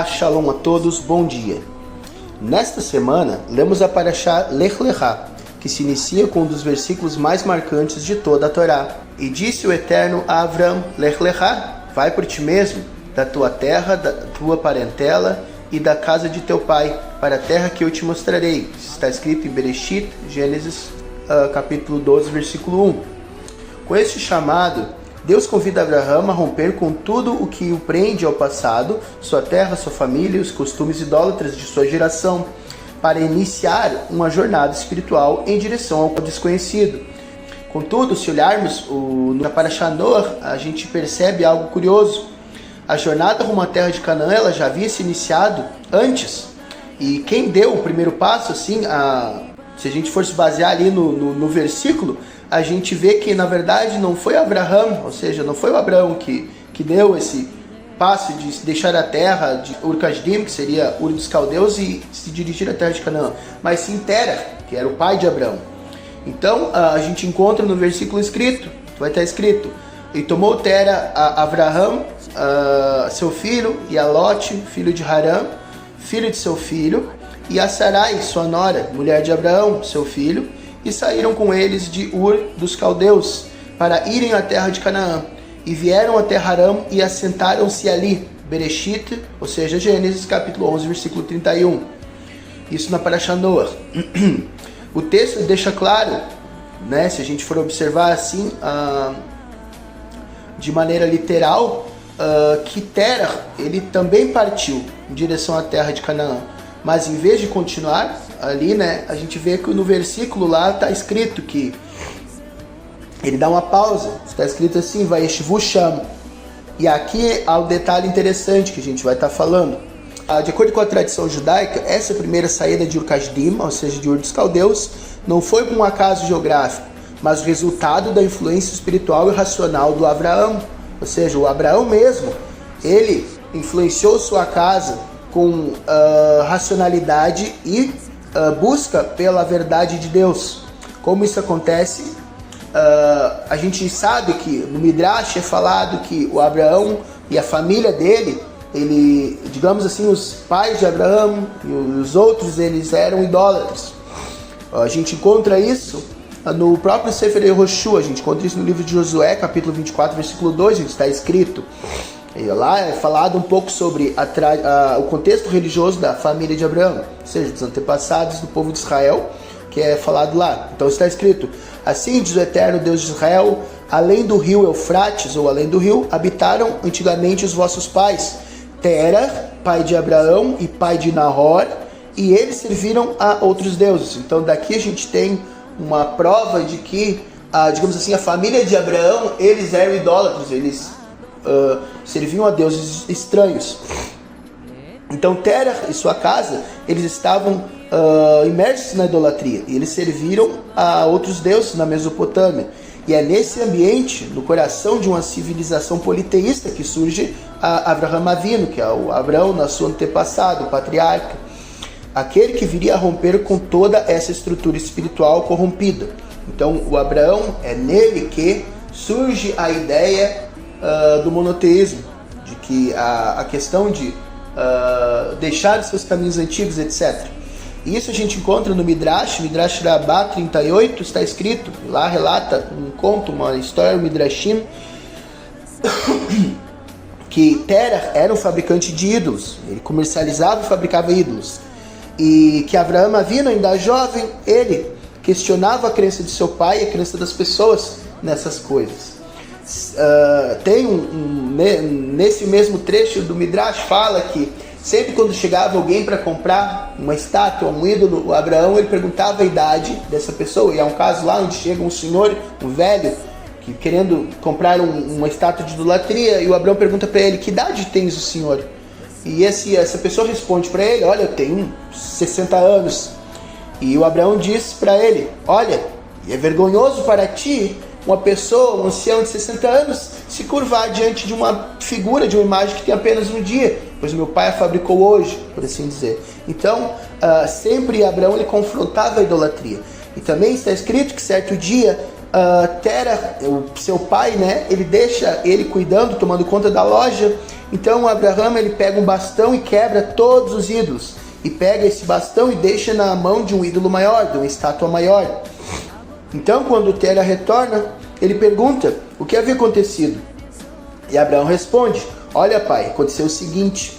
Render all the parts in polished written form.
Shalom a todos, bom dia. Nesta semana, lemos a Parashá Lech Lechá, que se inicia com um dos versículos mais marcantes de toda a Torá. E disse o Eterno a Avram, Lech Lechá, vai por ti mesmo, da tua terra, da tua parentela e da casa de teu pai, para a terra que eu te mostrarei. Isso está escrito em Bereshit, Gênesis, capítulo 12, versículo 1. Com este chamado, Deus convida Abraão a romper com tudo o que o prende ao passado, sua terra, sua família e os costumes idólatras de sua geração, para iniciar uma jornada espiritual em direção ao desconhecido. Contudo, se olharmos na Parashá Noach, a gente percebe algo curioso. A jornada rumo à terra de Canaã ela já havia se iniciado antes. E quem deu o primeiro passo, assim, se a gente for se basear ali no versículo, a gente vê que na verdade não foi Abraão, ou seja, não foi o Abraão que deu esse passo de deixar a terra de Ur-Kasdim, que seria Ur dos Caldeus, e se dirigir à terra de Canaã, mas sim Terah, que era o pai de Abraão. Então a gente encontra no versículo escrito, vai estar escrito: e tomou Terah a Abraão, seu filho, e a Lote, filho de Harã, filho de seu filho, e a Sarai, sua nora, mulher de Abraão, seu filho, e saíram com eles de Ur dos Caldeus, para irem à terra de Canaã. E vieram até Harã e assentaram-se ali. Bereshit, ou seja, Gênesis, capítulo 11, versículo 31. Isso na Parashá Noach. O texto deixa claro, né, se a gente for observar assim, de maneira literal, que Terah, ele também partiu em direção à terra de Canaã. Mas em vez de continuar ali, né, a gente vê que no versículo lá está escrito que ele dá uma pausa. Está escrito assim, Vayeshvu Sham. E aqui há um detalhe interessante que a gente vai estar falando. De acordo com a tradição judaica, essa primeira saída de Ur-Kasdim, ou seja, de Ur dos Caldeus, não foi por um acaso geográfico, mas o resultado da influência espiritual e racional do Abraão. Ou seja, o Abraão mesmo, ele influenciou sua casa com racionalidade e busca pela verdade de Deus. Como isso acontece? A gente sabe que no Midrash é falado que o Abraão e a família dele, digamos assim, os pais de Abraão e os outros, eles eram idólatras. A gente encontra isso no próprio Sefer Yehoshua, a gente encontra isso no livro de Josué, capítulo 24, versículo 2, onde está escrito. E lá é falado um pouco sobre o contexto religioso da família de Abraão, ou seja, dos antepassados do povo de Israel, que é falado lá. Então está escrito: assim diz o Eterno Deus de Israel, além do rio Eufrates, ou além do rio, habitaram antigamente os vossos pais, Terah, pai de Abraão e pai de Nahor, e eles serviram a outros deuses. Então daqui a gente tem uma prova de que, digamos assim, a família de Abraão, eles eram idólatras, eles serviam a deuses estranhos. Então Terah e sua casa, eles estavam imersos na idolatria, e eles serviram a outros deuses na Mesopotâmia. E é nesse ambiente, no coração de uma civilização politeísta, que surge Avraham Avinu, que é o Abraão, nosso antepassado, o patriarca, aquele que viria a romper com toda essa estrutura espiritual corrompida. Então o Abraão, é nele que surge a ideia do monoteísmo, de que a questão de deixar seus caminhos antigos, etc. E isso a gente encontra no Midrash Rabbah 38, está escrito, lá relata um conto, uma história, um Midrashim, que Terah era um fabricante de ídolos, ele comercializava e fabricava ídolos, e que Avraham Avinu, ainda jovem, ele questionava a crença de seu pai e a crença das pessoas nessas coisas. Tem nesse mesmo trecho do Midrash fala que sempre quando chegava alguém para comprar uma estátua, um ídolo, o Abraão, ele perguntava a idade dessa pessoa. E há um caso lá onde chega um senhor, um velho, que querendo comprar uma estátua de idolatria, e o Abraão pergunta para ele: que idade tens o senhor? E essa pessoa responde para ele: olha, eu tenho 60 anos. E o Abraão diz para ele: olha, é vergonhoso para ti uma pessoa, um ancião de 60 anos, se curvar diante de uma figura, de uma imagem que tem apenas um dia, pois meu pai a fabricou hoje, por assim dizer. Então, sempre Abraão ele confrontava a idolatria. E também está escrito que certo dia Terah, o seu pai, né, ele deixa ele cuidando, tomando conta da loja. Então Abraham ele pega um bastão e quebra todos os ídolos. E pega esse bastão e deixa na mão de um ídolo maior, de uma estátua maior. Então quando Terah retorna, ele pergunta o que havia acontecido. E Abraão responde: olha pai, aconteceu o seguinte,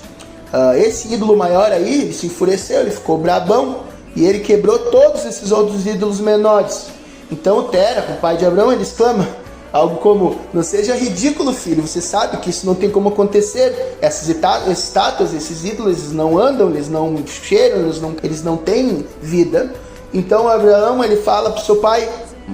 esse ídolo maior aí, ele se enfureceu, ele ficou brabão e ele quebrou todos esses outros ídolos menores. Então Terah, o pai de Abraão, ele exclama algo como: não seja ridículo, filho, você sabe que isso não tem como acontecer. Essas estátuas, esses ídolos, eles não andam, eles não cheiram, eles não têm vida. Então Abraão, ele fala para o seu pai: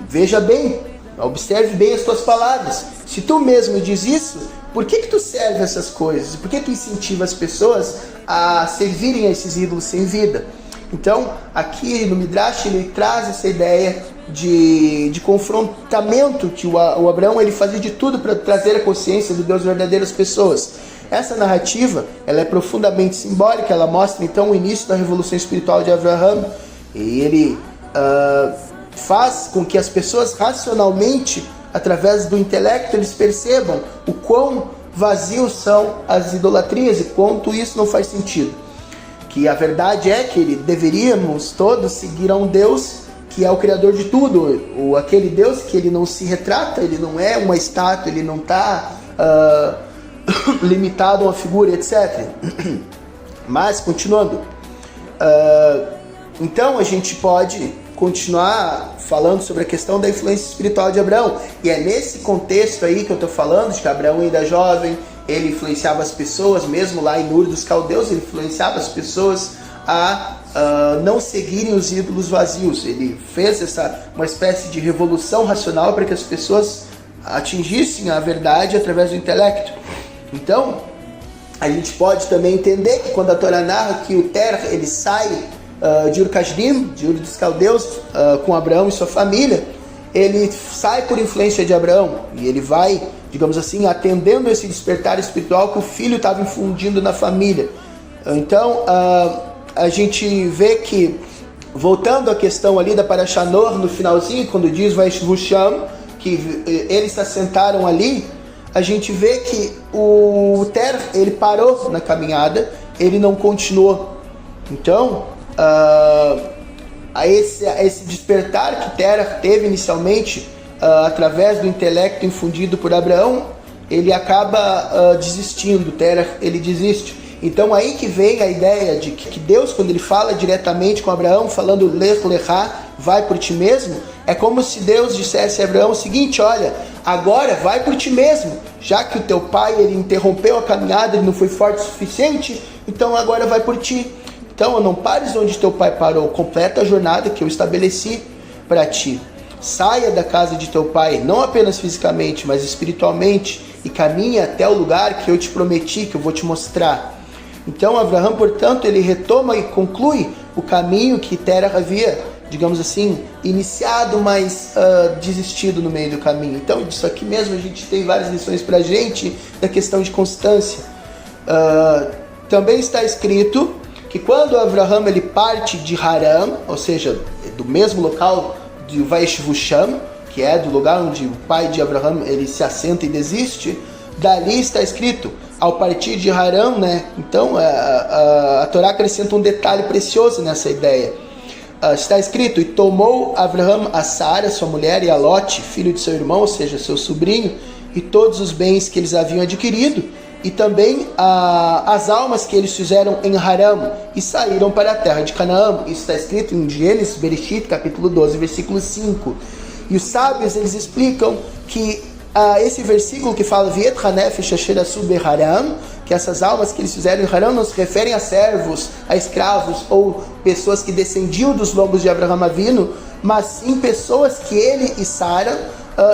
veja bem, observe bem as tuas palavras. Se tu mesmo diz isso, por que tu serve essas coisas? Por que tu incentiva as pessoas a servirem a esses ídolos sem vida? Então, aqui no Midrash, ele traz essa ideia de confrontamento que o Abraão ele fazia de tudo para trazer a consciência do Deus verdadeiro às pessoas. Essa narrativa ela é profundamente simbólica, ela mostra então o início da revolução espiritual de Abraão. E ele faz com que as pessoas racionalmente, através do intelecto, eles percebam o quão vazios são as idolatrias e quanto isso não faz sentido. Que a verdade é que deveríamos todos seguir a um Deus que é o Criador de tudo, ou aquele Deus que ele não se retrata, ele não é uma estátua, ele não está limitado a uma figura, etc. Mas, continuando, então a gente pode continuar falando sobre a questão da influência espiritual de Abraão, e é nesse contexto aí que eu estou falando, de que Abraão ainda jovem, ele influenciava as pessoas, mesmo lá em Ur dos Caldeus, ele influenciava as pessoas a não seguirem os ídolos vazios. Ele fez uma espécie de revolução racional para que as pessoas atingissem a verdade através do intelecto. Então, a gente pode também entender que quando a Torá narra que o Terah ele sai de Ur Kasdim, de Ur dos Caldeus, com Abraão e sua família, ele sai por influência de Abraão e ele vai, digamos assim, atendendo esse despertar espiritual que o filho estava infundindo na família. Então, a gente vê que, voltando à questão ali da Parashá Noach, no finalzinho, quando diz Vaishvusham, que eles se assentaram ali, a gente vê que o Terah, ele parou na caminhada, ele não continuou. Então, a esse despertar que Terah teve inicialmente, através do intelecto infundido por Abraão, ele acaba desistindo. Terah, ele desiste. Então aí que vem a ideia de que Deus, quando ele fala diretamente com Abraão, falando Lech Lechá, vai por ti mesmo, é como se Deus dissesse a Abraão o seguinte: olha, agora vai por ti mesmo, já que o teu pai ele interrompeu a caminhada, ele não foi forte o suficiente, então agora vai por ti. Então não pares onde teu pai parou, completa a jornada que eu estabeleci para ti. Saia da casa de teu pai, não apenas fisicamente, mas espiritualmente, e caminhe até o lugar que eu te prometi, que eu vou te mostrar. Então Abraão, portanto, ele retoma e conclui o caminho que Terah havia, digamos assim, iniciado, mas desistido no meio do caminho. Então disso aqui mesmo a gente tem várias lições para a gente da questão de constância. Também está escrito que quando Abraão ele parte de Haram, ou seja, do mesmo local de Vaishvusham, que é do lugar onde o pai de Abraão ele se assenta e desiste, dali está escrito, ao partir de Haram, né? Então a Torá acrescenta um detalhe precioso nessa ideia. Está escrito: e tomou Abraão a Sara, sua mulher, e a Lote, filho de seu irmão, ou seja, seu sobrinho, e todos os bens que eles haviam adquirido, e também as almas que eles fizeram em Haram, e saíram para a terra de Canaã. Isso está escrito em Gênesis, Bereshit, capítulo 12, versículo 5. E os sábios, eles explicam que esse versículo que fala Viet Hanefesh Asher Asu Beharam, que essas almas que eles fizeram em Haram não se referem a servos, a escravos ou pessoas que descendiam dos lombos de Abraão Avinu, mas sim pessoas que ele e Sara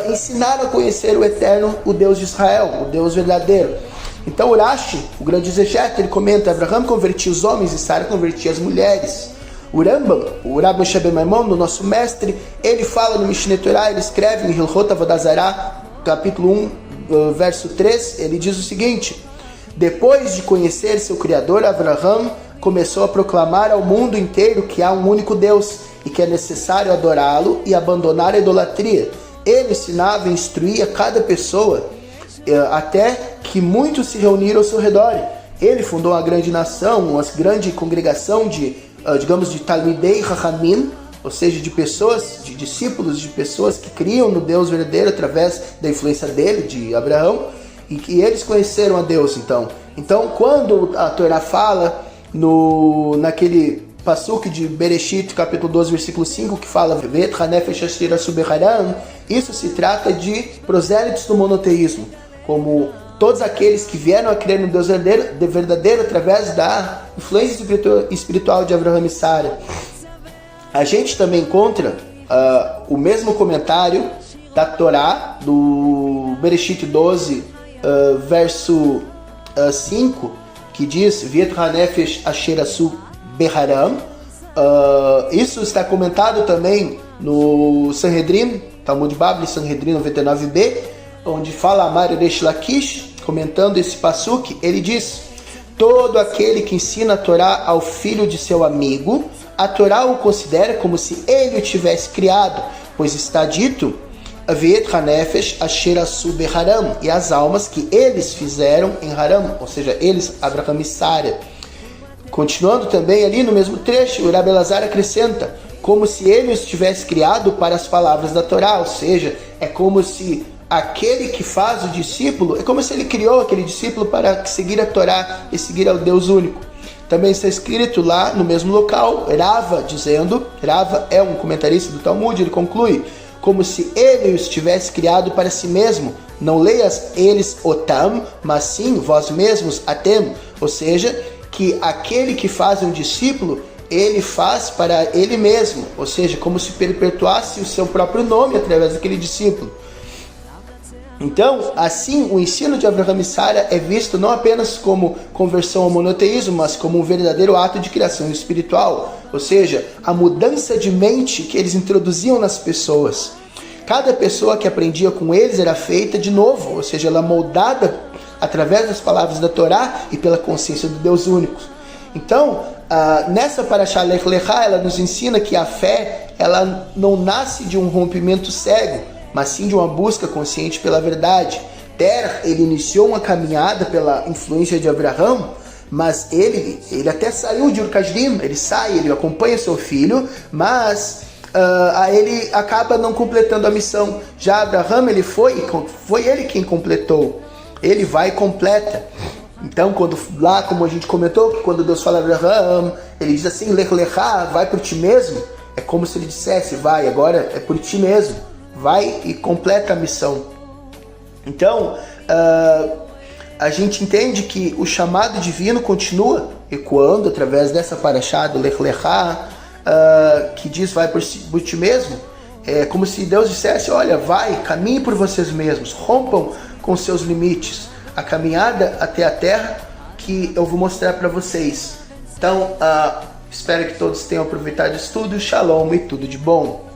ensinaram a conhecer o Eterno, o Deus de Israel, o Deus verdadeiro. Então Urashi, o grande exegeta, ele comenta: Abraão convertia os homens e Sara convertia as mulheres. O Rambam, o Rabbi Moshe ben Maimon, no nosso mestre, ele fala no Mishneh Torah, ele escreve em Hilchot Avodah Zarah, capítulo 1, verso 3, ele diz o seguinte: depois de conhecer seu Criador, Abraão começou a proclamar ao mundo inteiro que há um único Deus e que é necessário adorá-lo e abandonar a idolatria. Ele ensinava e instruía cada pessoa, até que muitos se reuniram ao seu redor. Ele fundou uma grande nação, uma grande congregação de, digamos, de Talmidei Chachamim, ou seja, de pessoas, de discípulos, de pessoas que criam no Deus verdadeiro através da influência dele, de Abraão, e que eles conheceram a Deus, então. Então, quando a Torá fala naquele Pasuk de Bereshit, capítulo 12, versículo 5, que fala Vet hanefesh asher asu beharan, isso se trata de prosélitos do monoteísmo, como todos aqueles que vieram a crer no Deus verdadeiro através da influência espiritual de Abraão e Sara. A gente também encontra o mesmo comentário da Torá, do Bereshit 12, verso 5, que diz Vet hanefesh asher asu beharam. Isso está comentado também no Sanhedrin, Talmud Bavli, Sanhedrin 99b, onde fala Amar Resh Lakish, comentando esse pasuk, ele diz: todo aquele que ensina a Torá ao filho de seu amigo, a Torá o considera como se ele o tivesse criado, pois está dito Vet hanefesh asher asu beharam, e as almas que eles fizeram em Haram, ou seja, eles, Abraham e Sara. Continuando também ali no mesmo trecho, o Rabi Elazar acrescenta, como se ele os tivesse criado para as palavras da Torá, ou seja, é como se aquele que faz o discípulo, é como se ele criou aquele discípulo para seguir a Torá e seguir ao Deus único. Também está escrito lá no mesmo local, Rava dizendo, Rava é um comentarista do Talmud, ele conclui, como se ele os tivesse criado para si mesmo, não leias eles otam, mas sim vós mesmos atem, ou seja, que aquele que faz um discípulo, ele faz para ele mesmo, ou seja, como se perpetuasse o seu próprio nome através daquele discípulo. Então, assim, o ensino de Abraham e Sara é visto não apenas como conversão ao monoteísmo, mas como um verdadeiro ato de criação espiritual, ou seja, a mudança de mente que eles introduziam nas pessoas. Cada pessoa que aprendia com eles era feita de novo, ou seja, ela moldada através das palavras da Torá e pela consciência do Deus único. Então, nessa Parashá Lech Lechá, ela nos ensina que a fé, ela não nasce de um rompimento cego, mas sim de uma busca consciente pela verdade. Terah, ele iniciou uma caminhada pela influência de Abraão, mas ele até saiu de Ur-Kasdim, ele acompanha seu filho, mas ele acaba não completando a missão. Já Abraão, foi ele quem completou. Ele vai e completa. Então, como a gente comentou, quando Deus fala a Abraão, ele diz assim, Lech Lechá, vai por ti mesmo. É como se ele dissesse, vai, agora é por ti mesmo. Vai e completa a missão. Então, a gente entende que o chamado divino continua ecoando através dessa paraxá do Lech Lechá, que diz, vai por ti mesmo. É como se Deus dissesse, olha, vai, caminhe por vocês mesmos, rompam com seus limites, a caminhada até a terra que eu vou mostrar para vocês. Então, espero que todos tenham aproveitado o estudo. Shalom e tudo de bom.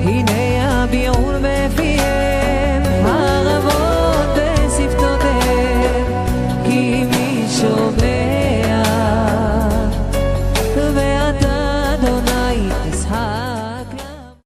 هنا يا بيوم